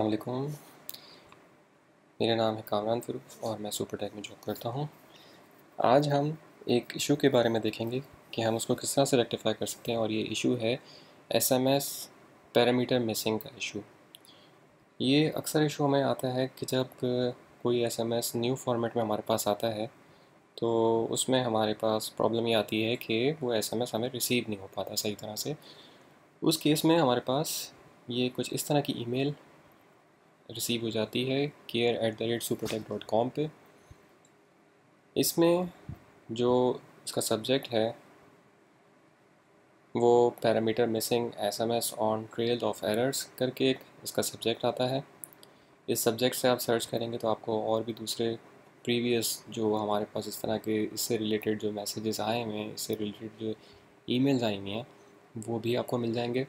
अस्सलाम वालेकुम। मेरा नाम है कामरान फ़रूक और मैं सुपरटेक में जॉब करता हूँ। आज हम एक इशू के बारे में देखेंगे कि हम उसको किस तरह से रेक्टिफाई कर सकते हैं, और ये इशू है एसएमएस पैरामीटर मिसिंग का इशू। ये अक्सर इशू हमें आता है कि जब कोई एसएमएस न्यू फॉर्मेट में हमारे पास आता है तो उसमें हमारे पास प्रॉब्लम ये आती है कि वो एसएमएस हमें रिसीव नहीं हो पाता सही तरह से। उस केस में हमारे पास ये कुछ इस तरह की ईमेल रिसीव हो जाती है care@supertech.com पे। इसमें जो इसका सब्जेक्ट है वो parameter missing SMS on trail of errors करके एक इसका सब्जेक्ट आता है। इस सब्जेक्ट से आप सर्च करेंगे तो आपको और भी दूसरे प्रीवियस जो हमारे पास इस तरह के इससे रिलेटेड जो मैसेजेस आए हुए हैं, इससे रिलेटेड जो ईमेल्स आई हुई हैं, वो भी आपको मिल जाएंगे।